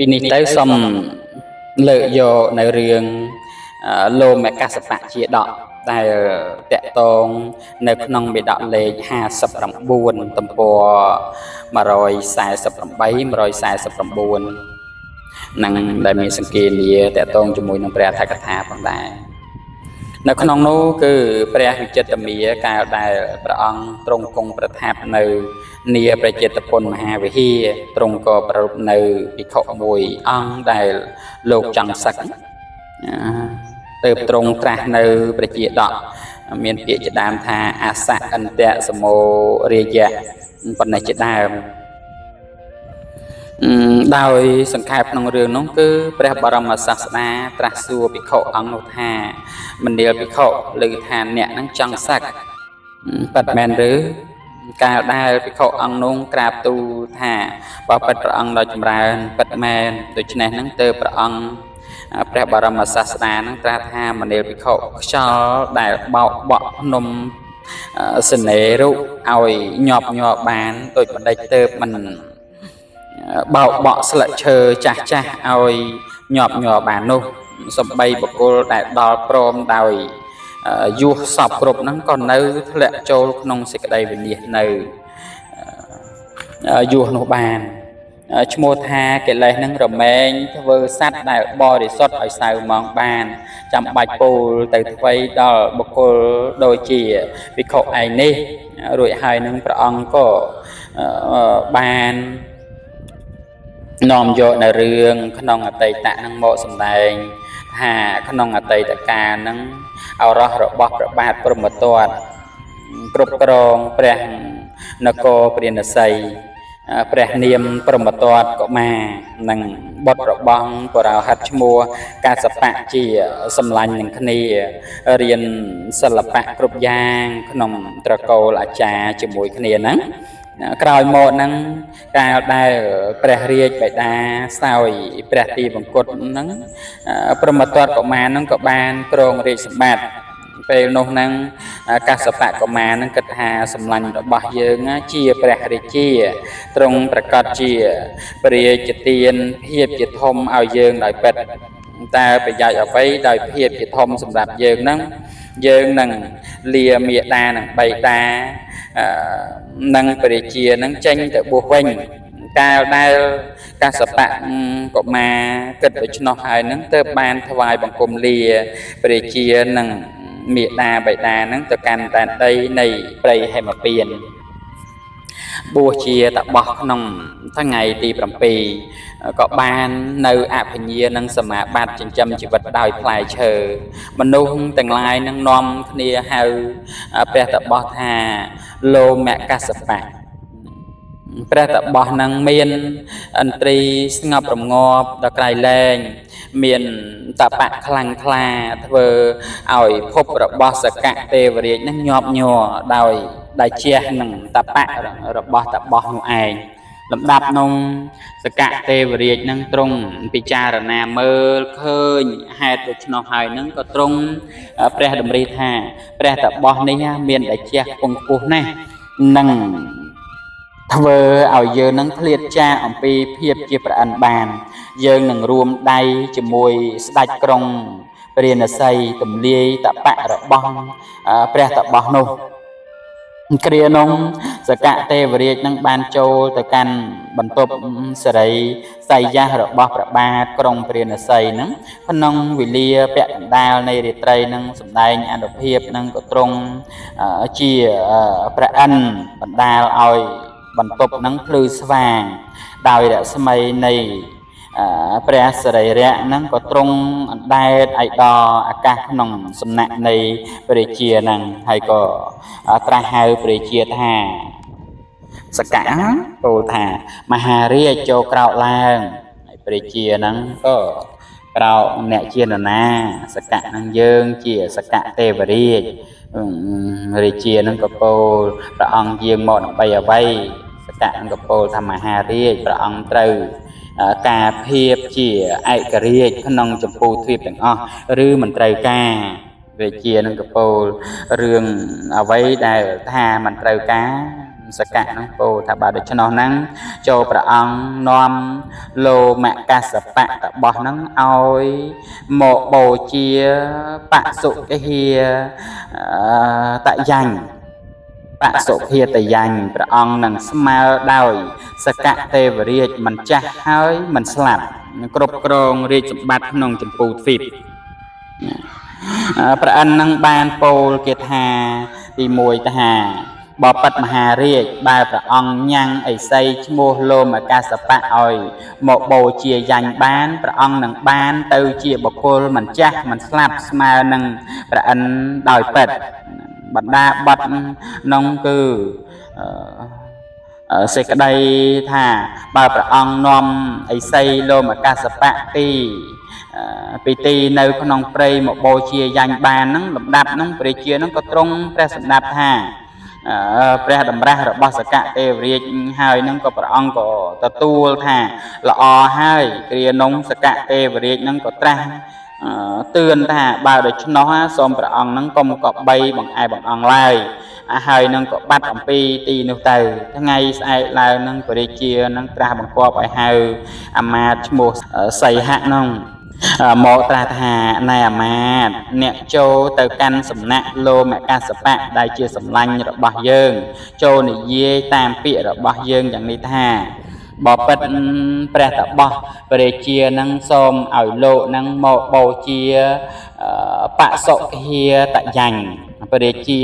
ពីនេះទៅសូមលើកយកនៅរឿងលោមកាសបៈជាដកដែលតកតងនៅក្នុងមេដកលេខ59ទំព័រ148 149នឹងដែលមានសង្កេតលាតកតងជាមួយនឹងព្រះអដ្ឋកថាផងដែរនៅក្នុងនោះគឺព្រះវិចិត្រមាកាលដែលព្រះអង្គទ្រង់គង់ប្រថាប់នៅនាប្រជាតពុនមហាវិហារទ្រង់ក៏ប្រពនៅភិក្ខុមួយអង្គដែលលោកចង់សឹកទើបទ្រង់ត្រាស់នៅប្រជាដកមានពាក្យជាដើមថាអសៈអន្តៈសមោរាយៈប៉ុណ្ណេះជាដើមដោយសង្ខេបក្នុងរឿងនោះគឺព្រះបរមសាស្តាត្រាស់សួរភិក្ខុអង្គនោះថាមនាលភិក្ខុឮថាអ្នកនឹងចង់សឹកប៉ិតមែនឬកាលដែលភិក្ខុអង្គនោះក្រាបទូលថាបើប៉ិតព្រះអង្គដ៏ចម្រើនប៉ិតមែនដូច្នេះនឹងទើបព្រះអង្គព្រះបរមសាស្តានឹងត្រាស់ថាមនាលភិក្ខុខ្យល់ដែលបោកបក់ភ្នំសនេរុឲ្យញាប់ញ័របានដូចបណ្ឌិតទើបមិនបោកបក់ស្លឹកឈើចាស់ចាស់ឲ្យញាប់ញ័របាននោះសំបីបុគ្គលដែលដល់ព្រមដោយយុះសពគ្រប់ហ្នឹងក៏នៅធ្លាក់ចូលក្នុងសេចក្តីវិនាសនៅយុះនោះបានឈ្មោះថាកិលេសនឹងរមែងធ្វើសត្វដែលបរិសុទ្ធឲ្យសៅម៉ងបានចាំបាច់ពោលទៅថ្វីដល់បុគ្គលដូចជាភិក្ខុឯនេះរួចហើយនឹងព្រះអង្គក៏បាននាំយកនៅរឿងក្នុងអតីតនឹងមកសម្ដែងថាក្នុងអតីតកាលនឹងឱរសរបស់ព្រះបាទព្រហ្មទត្តគ្រប់គ្រងព្រះនគរព្រាណសីព្រះនាមព្រហ្មទត្តកុមារនិងបុត្ររបស់បរោហិតឈ្មោះកាសបៈជាសម្លាញ់នឹងគ្នារៀនសិល្បៈគ្រប់យ៉ាងក្នុងត្រកូលអាចារ្យជាមួយគ្នាហ្នឹងក្រោយមកហ្នឹងកាលដែលព្រះរាជបិតាសោយព្រះទីបង្គត់ហ្នឹងព្រហ្មទត្តកុមារហ្នឹងក៏បានគ្រងរាជសម្បត្តិពេលនោះហ្នឹងកាសបៈកុមារហ្នឹងគិតថាសម្លាញ់របស់យើងជាព្រះរាជាទ្រង់ប្រកាសជាព្រះរាជទានភាពជាធំឲ្យយើងដោយពិតតែប្រយោជន៍អ្វីដោយភាពជាធំសម្រាប់យើងហ្នឹងយើងនឹងលាមេដានឹងបៃតានឹងព្រះរាជានឹងចេញទៅបួសវិញកាលដែលកាសបៈកុមារគិតដូច្នោះហើយនឹងទើបបានថ្វាយបង្គំលាព្រះរាជានឹងមេដាបៃតានឹងទៅកាន់ដែនដីនៃព្រៃហេមពៀនបួសជាតបោះក្នុងថ្ងៃទី7ក៏បាននៅអភិញ្ញានិងសមាបត្តិចិញ្ចឹមជីវិតដោយផ្លែឈើមនុស្សទាំងឡាយនឹងនាំគ្នាហៅព្រះតបោះថាលោមកាសបៈព្រះតបោះនឹងមានឥន្ទ្រីស្ងប់រងាប់ដល់ក្រៃលែងមានតបៈខ្លាំងក្លាធ្វើឲ្យភពរបស់សកៈទេវរាជនឹងញាប់ញ័រដោយជះនឹងតបៈរបស់តបោះនោះឯងលំដាប់នោះសកៈទេវរាជនឹងទ្រង់ពិចារណាមើលឃើញហេតុដូច្នោះហើយនឹងក៏ទ្រង់ព្រះតម្រិះថាព្រះតបោះនេះមានតែជះពងពោះណាស់នឹងធ្វើឲ្យយើងនឹងឃ្លាតចាកអំពីភាពជាប្រអិនបានយើងនឹងរួមដៃជាមួយស្ដេចក្រុងព្រាណសីទម្លាយតបៈរបស់ព្រះតបោះនោះគ្រានោះសកៈទេវរាជនឹងបានចូលទៅកាន់បន្ទប់សេរីសៃយាសរបស់ព្រះបាទក្រុងព្រាណសីនឹងក្នុងវេលាពាក់កណ្ដាលនៃរាត្រីនឹងសម្ដែងអនុភាពនឹងក៏ទ្រង់ជាព្រះអិនបណ្ដាលឲ្យបន្ទប់នឹងភ្លឺស្វាងដោយរស្មីនៃព្រះសរីរៈហ្នឹងក៏ទ្រង់អណ្ដែតឯដល់អាកាសក្នុងសំណាក់នៃព្រះរាជាហ្នឹងហើយក៏ត្រាស់ហៅព្រះរាជាថាសកៈពោលថាមហារាជចូលក្រោកឡើងហើយព្រះរាជាហ្នឹងក៏ក្រោកអ្នកជានរណាសកៈហ្នឹងយើងជាសកៈទេវរាជរាជាហ្នឹងក៏ពោលព្រះអង្គយាងមកដើម្បីអ្វីសកៈហ្នឹងក៏ពោលថាមហារាជព្រះអង្គត្រូវការភាពជាឯករាជ្យក្នុងចម្ពោះទ្វីបទាំងអស់ឬមិនត្រូវការរាជានឹងកពោលរឿងអ្វីដែលថាមិនត្រូវការ សកៈហ្នឹងពោលថាបើដូច្នោះហ្នឹងចូលព្រះអង្គនាំលោមកសបៈរបស់ហ្នឹងឲ្យមកបូជាបសុគហាតញ្ញបសុភាតញ្ញព្រះអង្គនឹងស្មើដោយសកៈទេវរាជមិនចាស់ហើយមិនស្លាប់គ្រប់គ្រងរាជសម្បត្តិក្នុងចម្ពោះទ្វីបព្រះអិននឹងបានពោលគាថាទី1ថាបបិទ្ធមហារាជបើព្រះអង្គញ៉ាំងឥសីឈ្មោះលោមកសបៈឲ្យមកបូជាយ៉ាញ់បានព្រះអង្គនឹងបានទៅជាបុគ្គលមិនចាស់មិនស្លាប់ស្មើនឹងព្រះអិនដោយពិតបណ្ដាបទនោះគឺសេចក្តីថាបើព្រះអង្គនាំឥសីលោមកសបៈពីទីនៅក្នុងព្រៃមកបូជាយ៉ាញ់បានហ្នឹងលំដាប់ហ្នឹងព្រះជាហ្នឹងក៏ទ្រង់ព្រះសម្ដាប់ថាព្រះតម្រាស់របស់សកៈទេវរាជហើយហ្នឹងក៏ព្រះអង្គក៏ទទួលថាល្អហើយគ្រានោះសកៈទេវរាជហ្នឹងក៏ត្រាស់ទឿនថាបើដូច្នោះសូមព្រះអង្គហ្នឹងកុំក៏បីបង្អែបង្អង់ឡើយហើយនឹងក៏បាត់អំពីទីនោះទៅថ្ងៃស្អែកឡើងនឹងព្រះរាជានឹងត្រាស់បង្គាប់ឲ្យហៅអាមាត្យឈ្មោះសីហៈនោះមកត្រាស់ថាណែអាមាត្យអ្នកចូលទៅកាន់សំណាក់លោមកសបៈដែលជាសម្លាញ់របស់យើងចូលនិយាយតាមពាក្យរបស់យើងយ៉ាងនេះថាបបិទ្ធព្រះតបោះព្រះរាជានឹងសូមឲ្យលោកនឹងមកបូជាបសុហាតញ្ញព្រះរាជា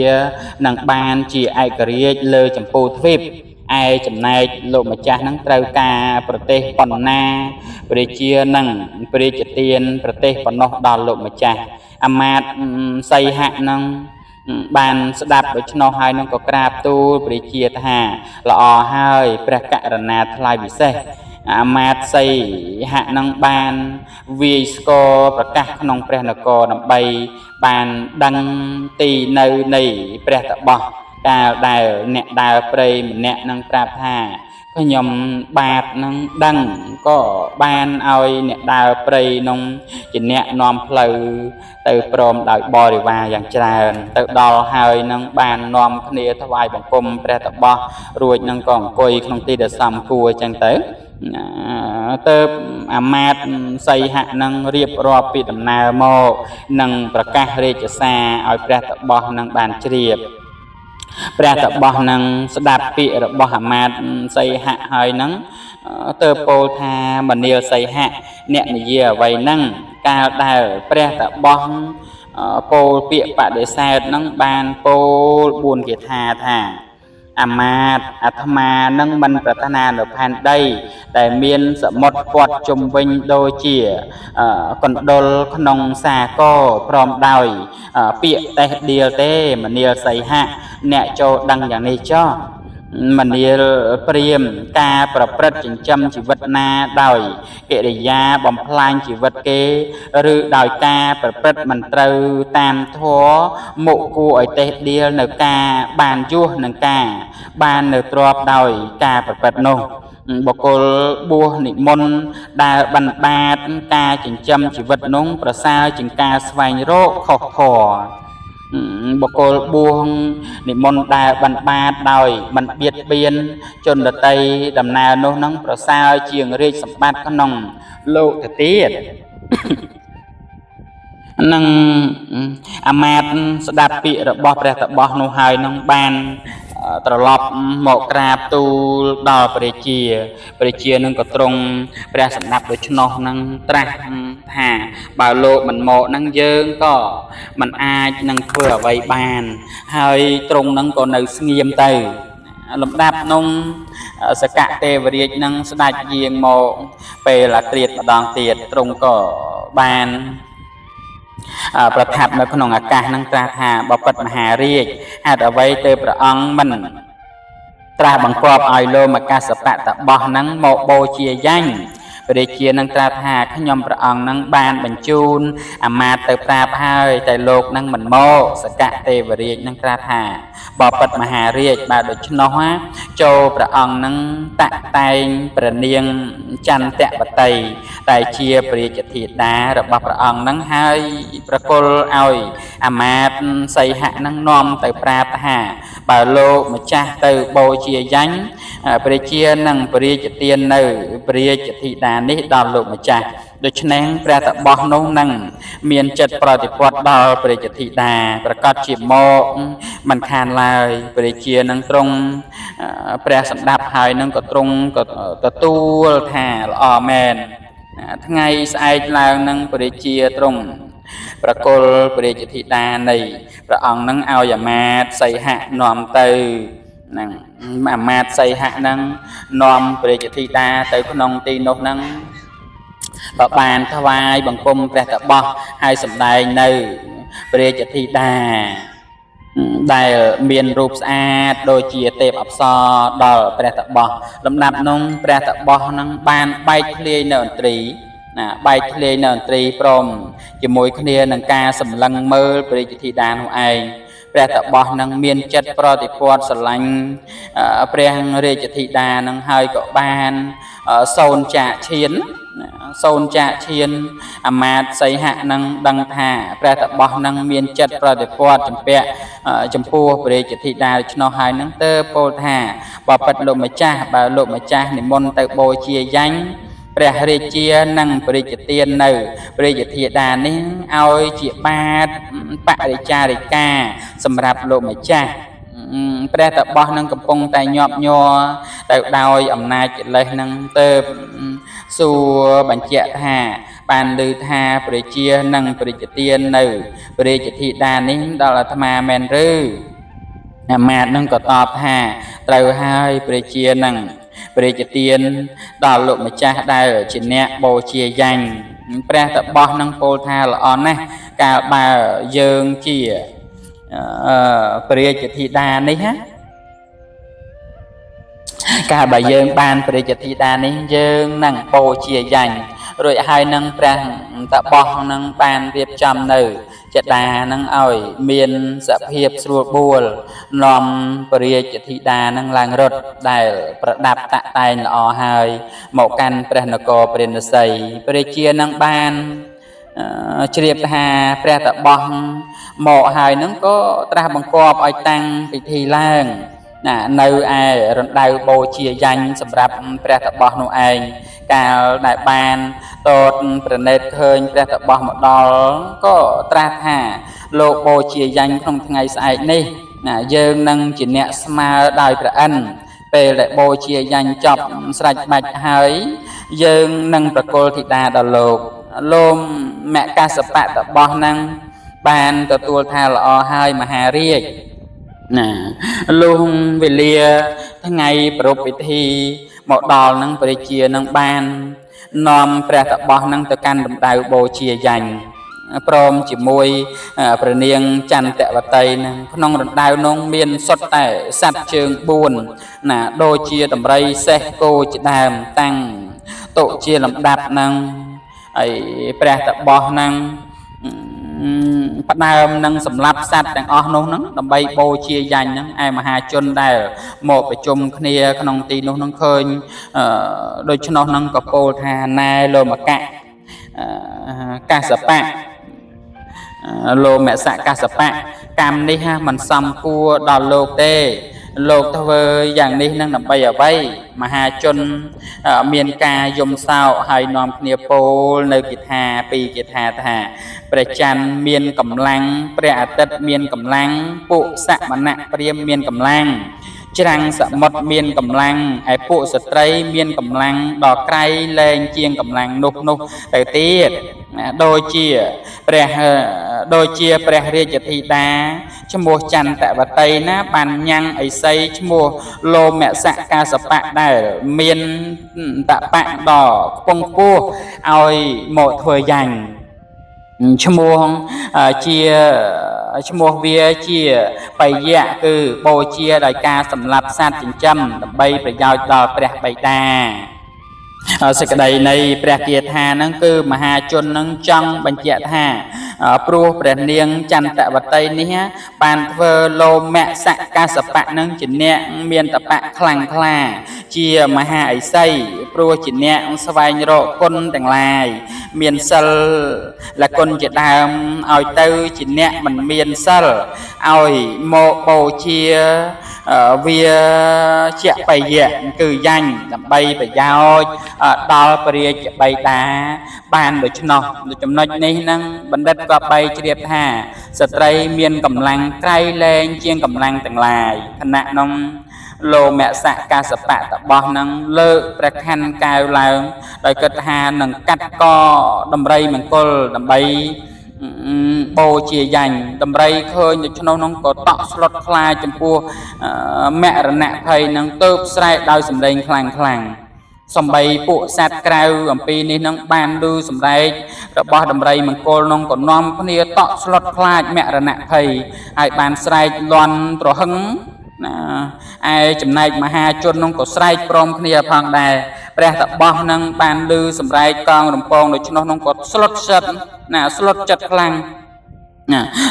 នឹងបានជាឯករាជ្យលើចម្ពោះទ្វីបឯចំណែកលោកម្ចាស់នឹងត្រូវការប្រទេសប៉ុណ្ណាព្រះរាជានឹងព្រះរាជទានប្រទេសប៉ុណ្ណោះដល់លោកម្ចាស់អាមាត្យសីហៈនឹងបានស្ដាប់ដូច្នោះហើយនឹងក៏ក្រាបទូលព្រះរាជាថាល្អហើយព្រះករុណាថ្លៃពិសេសអាមាត្យសីហៈនឹងបានវាយស្គរប្រកាសក្នុងព្រះនគរដើម្បីបានដឹងទីនៅនៃព្រះតបោះកាលដែលអ្នកដើរព្រៃម្នាក់នឹងប្រាប់ថាខ្ញុំបាទនឹងដឹងក៏បានឲ្យអ្នកដើរព្រៃនោះជាអ្នកនាំផ្លូវទៅព្រមដោយបរិវារយ៉ាងច្រើនទៅដល់ហើយនឹងបាននាំគ្នាថ្វាយបង្គំព្រះតបោះរួចនឹងក៏អង្គុយក្នុងទីដែលសមគួរអញ្ចឹងទៅទៅអាមាត្យសីហៈនឹងរៀបរាប់ពីដំណើរមកនឹងប្រកាសរាជសារឲ្យព្រះតបោះនឹងបានជ្រាបព្រះតបោះនឹងស្ដាប់ពាក្យរបស់អាមាត្យសីហៈហើយនឹងទៅពោលថាមនាលសីហៈអ្នកនិយាយអ្វីហ្នឹងកាលដែលព្រះតបោះពោលពាក្យបដិសេធនឹងបានពោល4គាថាថាអាមាត្យអាត្មានឹងមិនប្រាថ្នានៅផែនដីដែលមានសមុទ្រព័ទ្ធជុំវិញដូចជាកណ្ដុរក្នុងសាគរព្រមដោយពាក្យតេះដៀលទេមនាលសីហៈអ្នកចូលដឹងយ៉ាងនេះចុះមនាលព្រាមការប្រព្រឹត្តចិញ្ចឹមជីវិតណាដោយកិរិយាបំផ្លាញជីវិតគេឬដោយការប្រព្រឹត្តមិនត្រូវតាមធម៌មុខគួរឲ្យតេះដៀលនៅការបានយោះនឹងការបាននៅទ្របដោយការប្រព្រឹត្តនោះបុគ្គលបួសនិមន្តដែលបណ្បាតការចិញ្ចឹមជីវិតនោះប្រសើរជាងការស្វែងរកខុសធម៌បុគ្គលបួសនិមន្តដែលបណ្បាតដោយមិនបៀតបៀនជនដតីដំណើរនោះនឹងប្រសើរជាងរាជសម្បត្តិក្នុងលោកទៅទៀតនឹងអាមាត្យស្ដាប់ពាក្យរបស់ព្រះតបោះនោះហើយនឹងបានត្រឡប់មកក្រាបទូលដល់ព្រះរាជានឹងក៏ទ្រង់ព្រះសម្ដាប់ដូច្នោះនឹងត្រាស់ថាបើលោកមិនមកនឹងយើងក៏មិនអាចនឹងធ្វើអ្វីបានហើយទ្រង់នឹងក៏នៅស្ងៀមទៅលំដាប់នោះសកៈទេវរាជនឹងស្ដេចយាងមកពេលអាត្រៀតម្ដងទៀតទ្រង់ក៏បានប្រថាប់នៅក្នុងអាកាសនឹងត្រាស់ថាបពិតមហារាជហេតុអ្វីទៅព្រះអង្គមិនត្រាស់បង្គាប់ឲ្យលោមកសបៈតបោះនឹងមកបូជាយ៉ាញ់ ព្រះជានឹងត្រាស់ថាខ្ញុំព្រះអង្គនឹងបានបញ្ជូនអាមាត្យទៅប្រាប់ហើយតែលោកនឹងមិនមកសកៈទេវរាជនឹងត្រាស់ថាបបិទ្ធមហារាជបាទដូច្នោះចូលព្រះអង្គនឹងតាក់តែងព្រះនាងចន្ទវតីតែជាព្រះរាជធីតារបស់ព្រះអង្គនឹងហើយប្រគល់ឲ្យអាមាត្យសីហៈនឹងនាំទៅប្រាប់ថាបើលោកម្ចាស់ទៅបូជាយ៉ាញ់ព្រះជានឹងព្រះរាជទាននៅព្រះរាជធីតានេះដល់លោកម្ចាស់ដូច្នេះព្រះតបោះនោះនឹងមានចិត្តប្រតិបត្តិដល់ព្រះរាជធីតាប្រកាសជាមកមិនខានឡើយព្រះជានឹងទ្រង់ព្រះសម្ដាប់ហើយនឹងក៏ទ្រង់ក៏ទទួលថាល្អមែនថ្ងៃស្អែកឡើងនឹងព្រះជាទ្រង់ប្រគល់ព្រះរាជធីតានៃព្រះអង្គនឹងឲ្យអាមាត្យសីហៈនាំទៅនឹងអាមាត្យសីហៈនឹងនាំព្រះរាជធីតាទៅក្នុងទីនោះនឹងបើបានថ្វាយបង្គំព្រះតបោះហើយសម្ដែងនៅព្រះរាជធីតាដែលមានរូបស្អាតដូចជាទេពអប្សរដល់ព្រះតបោះលំដាប់នោះព្រះតបោះនឹងបានបែកធ្លាយនៅឥន្ទ្រីបែកធ្លាយនៅឥន្ទ្រីព្រមជាមួយគ្នានឹងការសម្លឹងមើលព្រះរាជធីតានោះឯងព្រះតបោះនឹងមានចិត្តប្រតិព័ទ្ធស្រឡាញ់ព្រះរាជធីតានឹងហើយក៏បានសូនចាកឈានអាមាត្យសីហៈនឹងដឹងថាព្រះតបោះនឹងមានចិត្តប្រតិព័ទ្ធចំពោះព្រះរាជធីតាដូច្នោះហើយនឹងទើបពោលថាបបិទ្ធលោកម្ចាស់បើលោកម្ចាស់និមន្តទៅបូជាយ៉ាញ់ព្រះរាជានិងព្រះរាជទាននៅព្រះរាជធីតានេះឲ្យជាបាតបរិចារិកាសម្រាប់លោកម្ចាស់ព្រះតបោះនឹងកំពុងតែញាប់ញ័រទៅដោយអំណាចកិលេសនឹងទៅសួរបញ្ជាក់ថាបានឮថាព្រះជានិងព្រះរាជទាននៅព្រះរាជធីតានេះដល់អាត្មាមែនឬអាមាត្យនឹងក៏តបថាត្រូវហើយព្រះជានិងព្រះរាជទានដល់លោកម្ចាស់ដែលជាអ្នកបូជាយ៉ាញ់ព្រះតបោះនឹងពោលថាល្អណាស់កាលបើយើងជាព្រះរាជធីតានេះកាលបើយើងបានព្រះរាជធីតានេះយើងនឹងបូជាយ៉ាញ់រួចហើយនឹងព្រះតបោះនឹងបានរៀបចំនៅចតានឹងឲ្យមានសភាពស្រួលបួលនាំព្រះរាជធីតានឹងឡើងរត់ដែលប្រដាប់តាក់តែងល្អហើយមកកាន់ព្រះនគរព្រះនសីព្រះជានឹងបានជ្រាបថាព្រះតបោះមកហើយនឹងក៏ត្រាស់បង្គាប់ឲ្យតាំងពិធីឡើងនៅឯរណ្ដៅបូជាយ៉ាញ់សម្រាប់ព្រះតបោះនោះឯងកាលដែលបានតតប្រណិតឃើញព្រះតបោះមកដល់ក៏ត្រាស់ថាលោកបូជាយ៉ាញ់ក្នុងថ្ងៃស្អែកនេះយើងនឹងជាអ្នកស្មើដោយព្រះអិនពេលដែលបូជាយ៉ាញ់ចប់ស្រេចបាច់ហើយយើងនឹងប្រគល់ធីតាដល់លោកមកសបៈតបោះនឹងបានទទួលថាល្អហើយមហារាជលុះវេលាថ្ងៃប្រពៃពិធីមកដល់នឹងព្រះជានឹងបាននាំព្រះតបោះនឹងទៅកាន់រំដៅបូជាយ៉ាញ់ព្រមជាមួយព្រះនាងចន្ទវតីនឹងក្នុងរណ្ដៅនោះមានសុទ្ធតែសត្វជើង4ដូចជាដំរីសេះគោជាដើមតាំងតុជាលំដាប់នឹងហើយព្រះតបោះនឹងផ្ដើមនឹងសម្លាប់សត្វទាំងអស់នោះនឹងដើម្បីបូជាយ៉ាញ់ហ្នឹងឯមហាជនដែលមកប្រជុំគ្នាក្នុងទីនោះនឹងឃើញដូច្នោះនឹងក៏ពោលថាណែលោមកៈកាសបៈលោមសកសបៈកម្មនេះមិនសមគួរដល់លោកទេលោកធ្វើយ៉ាងនេះនឹងដើម្បីអ្វីមហាជនមានការយំសោកហើយនាំគ្នាពោលនៅគាថាពីរគាថាថាព្រះច័ន្ទមានកម្លាំងព្រះអាទិត្យមានកម្លាំងពួកសមណៈព្រាហ្មណ៍មានកម្លាំងច្រាំងសមុទ្រមានកម្លាំងឯពួកស្ត្រីមានកម្លាំងដល់ក្រៃលែងជាងកម្លាំងនោះទៅទៀតដូចជាព្រះរាជធីតាឈ្មោះចន្ទវតីណាបានញ៉ាំងឥសីឈ្មោះលោមសកាសបៈដែលមានតបៈដល់ខ្ពង់ខ្ពស់ឲ្យមកធ្វើយ៉ាញ់ឈ្មោះវាជាបយៈគឺបូជាដោយការសម្លាប់សត្វចិញ្ចឹមដើម្បីប្រយោជន៍ដល់ព្រះបិតា សេចក្តីនៃព្រះគាថាហ្នឹងគឺមហាជននឹងចង់បញ្ជាក់ថាព្រោះព្រះនាងចន្ទវតីនេះបានធ្វើលោមសកសបៈនឹងជាអ្នកមានតបៈខ្លាំងក្លាជាមហាឥសីព្រោះជាអ្នកស្វែងរកគុណទាំងឡាយមានសិលលគុណជាដើមឲ្យទៅជាអ្នកមិនមានសិលឲ្យមកបូជាវាជាបយៈគឺយ៉ាញ់ដើម្បីប្រយោជន៍ដល់ព្រះរាជបិតាបានដូច្នោះចំណុចនេះនឹងបណ្ឌិតក៏បីជ្រាបថាស្ត្រីមានកម្លាំងក្រៃលែងជាងកម្លាំងទាំងឡាយខណៈនោះលោមសកសបៈតបោះនឹងលើកព្រះខ័ណ្ឌកែវឡើងដោយគិតថានឹងកាត់កដំរីមង្គលដើម្បីបូជាយ៉ាញ់ដំរីឃើញដូច្នោះនោះក៏តក់ស្លុតខ្លាចចំពោះមរណភ័យនឹងទៅស្រែកដោយសម្លេងខ្លាំងសំបីពួកសត្វក្រៅអំពីនេះនឹងបានឮសម្ដែងរបស់ដំរីមង្គលនោះក៏នាំគ្នាតក់ស្លុតខ្លាចមរណភ័យហើយបានស្រែកលន់ត្រហឹងឯចំណែកមហាជននោះក៏ស្រែកព្រមគ្នាផងដែរព្រះតបោះនឹងបានឮសម្ដែងកងរំពងដូច្នោះនោះក៏ស្លុតចិត្តស្លុតចិត្តខ្លាំង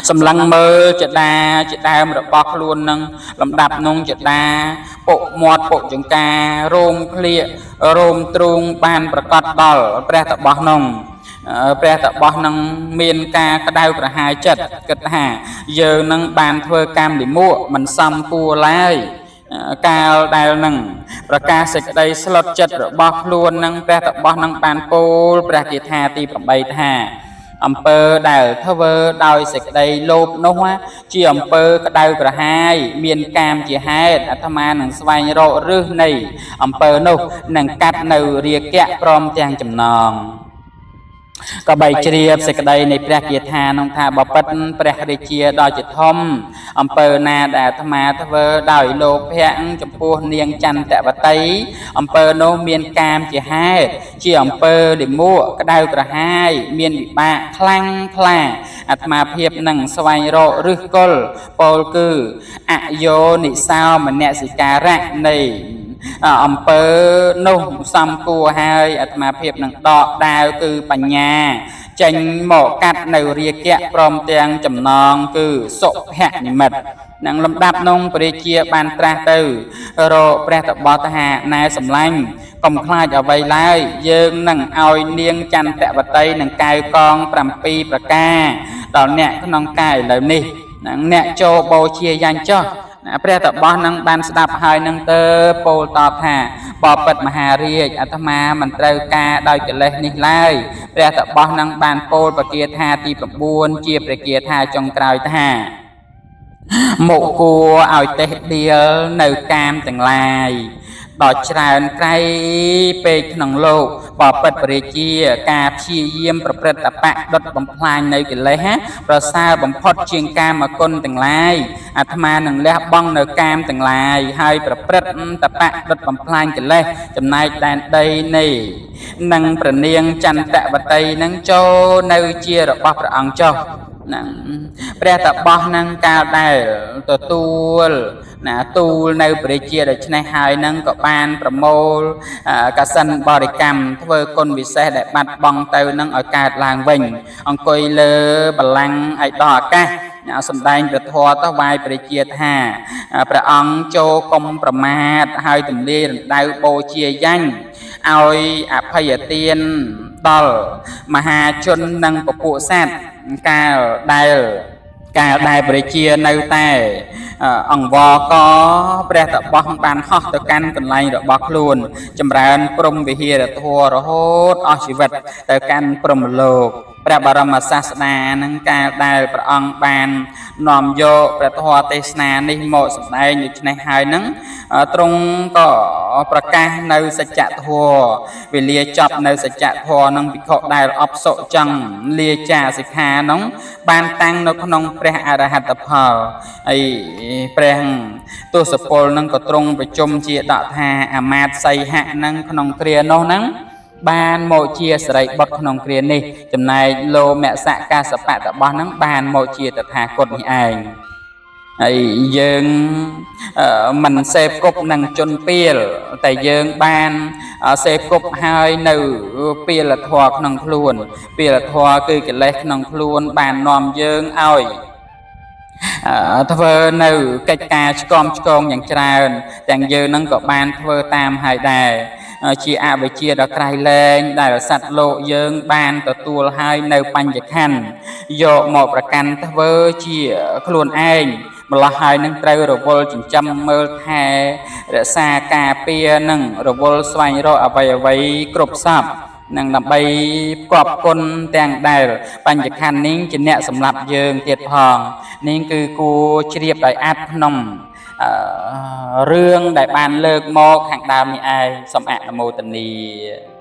សម្លឹងមើលចដាជាដើមរបស់ខ្លួននឹងលំដាប់នងចដាពុកមាត់ពុកចង្ការរោមក្លៀករោមទ្រូងបានប្រកាសដល់ព្រះតបោះនោះព្រះតបោះនឹងមានការក្តៅក្រហាយចិត្តគិតថាយើងនឹងបានធ្វើកម្មលិមួកមិនសមគួរឡើយកាលដែលនឹងប្រកាសសេចក្តីស្លុតចិត្តរបស់ខ្លួននឹងព្រះតបោះនឹងបានពោលព្រះគាថាទី8ថាអំពើដែលធ្វើដោយសេចក្តីលោភនោះជាអំពើក្តៅក្រហាយមានកាមជាហេតុអាត្មានឹងស្វែងរករឹសនៃអំពើនោះនឹងកាត់នៅរាគៈព្រមទាំងចំណងក៏បីជ្រាបសេចក្តីនៃព្រះគាថានោះថាបពិតព្រះរាជាដ៏ជាធំអំពើណាដែលអាត្មាធ្វើដោយលោភៈចំពោះនាងចន្ទវតីអំពើនោះមានកាមជាហេតុជាអំពើលិមួកក្តៅក្រហាយមានវិបាកខ្លាំងក្លាអាត្មាភាពនឹងស្វែងរកឫសគល់ពោលគឺអយោនិសោមនសិការៈនៃអំពើនោះសំគួរហើយអាត្មាភាពនឹងដកដាវគឺបញ្ញាចេញមកកាត់នៅរាគៈព្រមទាំងចំណងគឺសុភនិមិត្តនឹងលំដាប់នោះព្រះរាជាបានត្រាស់ទៅរកព្រះតបោះថាណែសម្លាញ់កុំខ្លាចអ្វីឡើយយើងនឹងឲ្យនាងចន្ទវតីនឹងកៅកង7ប្រការដល់អ្នកក្នុងកាយឥឡូវនេះនឹងអ្នកចូលបូជាយ៉ាញ់ចុះព្រះតបោះនឹងបានស្ដាប់ហើយនឹងទៅពោលតបថាបពិតមហារាជអាត្មាមិនត្រូវការដោយកិលេសនេះឡើយព្រះតបោះនឹងបានពោលព្រះគាថាទី9ជាព្រះគាថាចុងក្រោយថាមុខគួរឲ្យតេះដៀលនៅកាមទាំងឡាយដ៏ច្រើនក្រៃពេកក្នុងលោកបពិតព្រះរាជាការព្យាយាមប្រព្រឹត្តតបៈដុតបំផ្លាញនៅកិលេសប្រសើរបំផុតជាងកាមគុណទាំងឡាយអាត្មានឹងលះបង់នៅកាមទាំងឡាយហើយប្រព្រឹត្តតបៈដុតបំផ្លាញកិលេសចំណែកដែនដីនៃនឹងព្រះនាងចន្ទវតីនឹងចូលនៅជារបស់ព្រះអង្គចុះនឹងព្រះតបោះនឹងកាលដែលទទួលទូលនៅព្រះរាជាដូច្នេះហើយនឹងក៏បានប្រមូលកសិនបរិកម្មធ្វើគុណវិសេសដែលបាត់បង់ទៅនឹងឲ្យកើតឡើងវិញអង្គុយលើបល្ល័ង្កឯកអាកាសសម្ដែងព្រះធម៌ទៅវាយព្រះរាជាថាព្រះអង្គចូលកុំប្រមាទហើយទម្លាយរណ្ដៅបូជាយ៉ាញ់ឲ្យអភ័យទានដល់មហាជននិងពពួកសត្វកាលដែលព្រះរាជានៅតែអង្វរកព្រះតបោះបានហោះទៅកាន់កន្លែងរបស់ខ្លួនចម្រើនព្រំវិហារធម៌រហូតអស់ជីវិតទៅកាន់ព្រំលោកព្រះបរមសាស្តានឹងកាលដែលព្រះអង្គបាននាំយកព្រះធម៌ទេសនានេះមកសម្ដែងដូច្នេះហើយនឹងទ្រង់ក៏ប្រកាសនៅសច្ចធម៌វេលាចប់នៅសច្ចធម៌នឹងភិក្ខុដែលអបសុចង់លាចាសិក្ខានោះបានតាំងនៅក្នុងព្រះអរហត្តផលហើយព្រះទសពលនឹងក៏ទ្រង់ប្រជុំជាដកថាអាមាត្យសីហៈនឹងក្នុងគ្រានោះហ្នឹងបានមកជាសរិបុត្រក្នុងគ្រានេះចំណែកលោមសកសបៈរបស់ហ្នឹងបានមកជាតថាគតនេះឯង ហើយយើងមិនសេពគប់នឹងជន់ពៀលតែយើងបានសេពគប់ហើយនៅពៀលធម៌ក្នុងខ្លួនពៀលធម៌គឺកិលេសក្នុងខ្លួនបាននាំយើងឲ្យធ្វើនៅកិច្ចការឆ្កំឆ្កងយ៉ាងច្រើនទាំងយើងនឹងក៏បានធ្វើតាមហើយដែរជាអវិជ្ជាដ៏ក្រៃលែងដែលសត្វលោកយើងបានទទួលហើយនៅបញ្ញខណ្ឌយកមកប្រកាន់ធ្វើជាខ្លួនឯងម្ល៉េះហើយនឹងត្រូវរវល់ចិញ្ចឹមមើលថែរក្សាការពារនិងរវល់ស្វែងរកអ្វីគ្រប់សពនឹងដើម្បីផ្គប់គុណទាំងដែលបញ្ញខណ្ឌនេះជាអ្នកសម្រាប់យើងទៀតផងនេះគឺគួរជ្រាបដោយអត្ថក្នុងរឿងដែលបានលើកមកខាងដើមនេះឯងសូមអនុមោទនា